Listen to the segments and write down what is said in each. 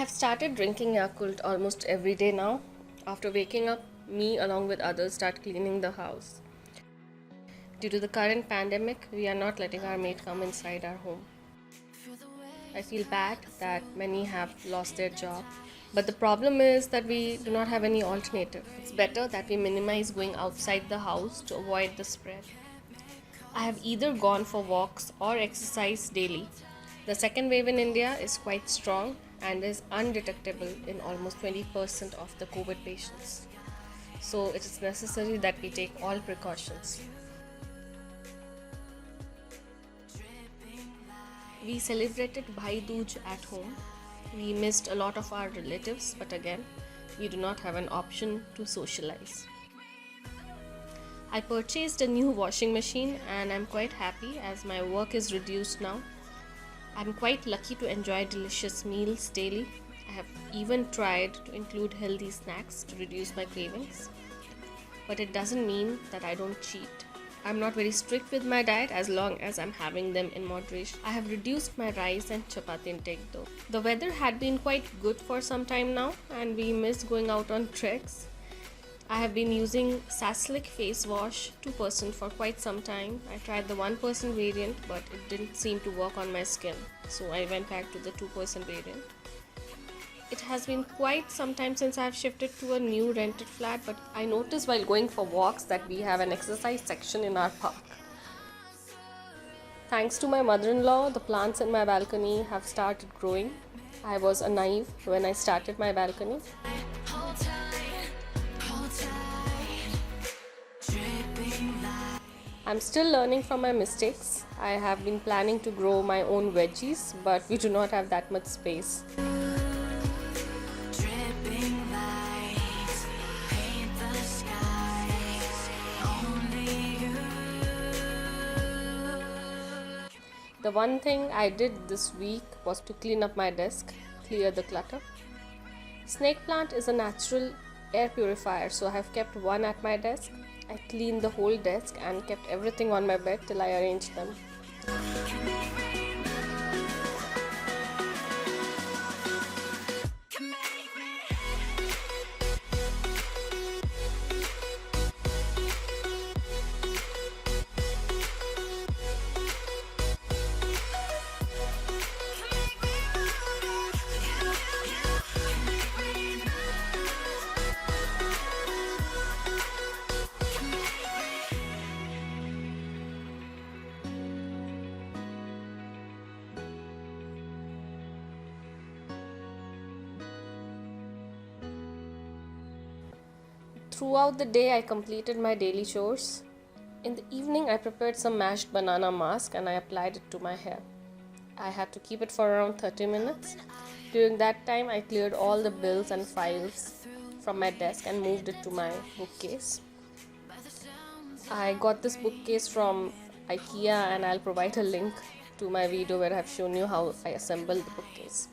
have started drinking Yakult almost every day now. After waking up, me along with others start cleaning the house. Due to the current pandemic, we are not letting our maid come inside our home. I feel bad that many have lost their job, but the problem is that we do not have any alternative. It's better that we minimize going outside the house to avoid the spread. I have either gone for walks or exercise daily. The second wave in India is quite strong and is undetectable in almost 20% of the COVID patients. So it is necessary that we take all precautions. We celebrated Bhai Dooj at home. We missed a lot of our relatives, but again, we do not have an option to socialize. I purchased a new washing machine and I'm quite happy as my work is reduced now. I'm quite lucky to enjoy delicious meals daily. I have even tried to include healthy snacks to reduce my cravings. But it doesn't mean that I don't cheat. I'm not very strict with my diet as long as I'm having them in moderation. I have reduced my rice and chapati intake though. The weather had been quite good for some time now and we missed going out on treks. I have been using Saslik face wash 2% for quite some time. I tried the 1% variant but it didn't seem to work on my skin, so I went back to the 2% variant. It has been quite some time since I have shifted to a new rented flat, but I noticed while going for walks that we have an exercise section in our park. Thanks to my mother-in-law, the plants in my balcony have started growing. I was naive when I started my balcony. I'm still learning from my mistakes. I have been planning to grow my own veggies, but we do not have that much space. The one thing I did this week was to clean up my desk, clear the clutter. Snake plant is a natural air purifier, so I have kept one at my desk. I cleaned the whole desk and kept everything on my bed till I arranged them. Throughout the day, I completed my daily chores. In the evening, I prepared some mashed banana mask and I applied it to my hair. I had to keep it for around 30 minutes. During that time, I cleared all the bills and files from my desk and moved it to my bookcase. I got this bookcase from IKEA and I'll provide a link to my video where I have shown you how I assembled the bookcase.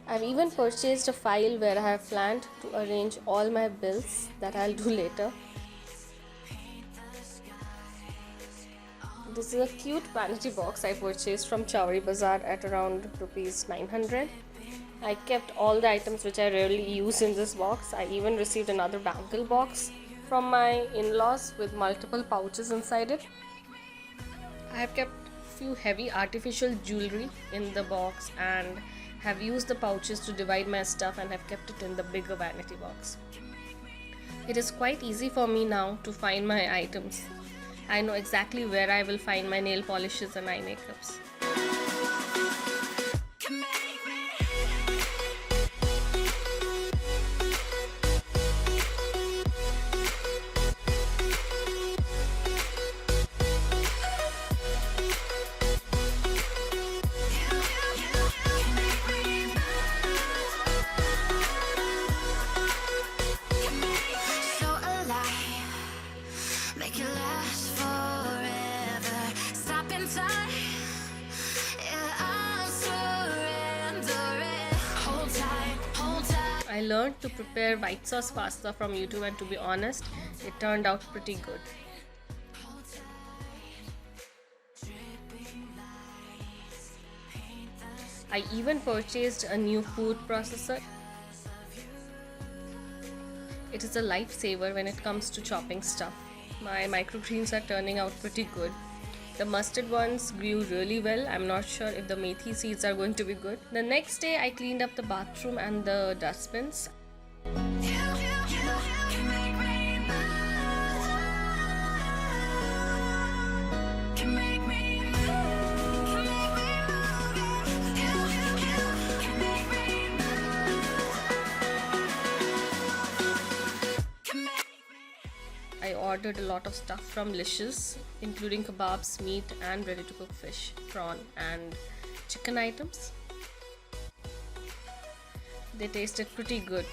I've even purchased a file where I have planned to arrange all my bills that I'll do later. This is a cute vanity box I purchased from Chowri Bazaar at around rupees 900. I kept all the items which I rarely use in this box. I even received another bangle box from my in-laws with multiple pouches inside it. I have kept few heavy artificial jewelry in the box and have used the pouches to divide my stuff and have kept it in the bigger vanity box. It is quite easy for me now to find my items. I know exactly where I will find my nail polishes and eye makeups. I learned to prepare white sauce pasta from YouTube and to be honest, it turned out pretty good. I even purchased a new food processor. It is a lifesaver when it comes to chopping stuff. My microgreens are turning out pretty good. The mustard ones grew really well. I'm not sure if the methi seeds are going to be good. The next day I cleaned up the bathroom and the dustbins. I ordered a lot of stuff from Licious, including kebabs, meat and ready to cook fish, prawn and chicken items. They tasted pretty good.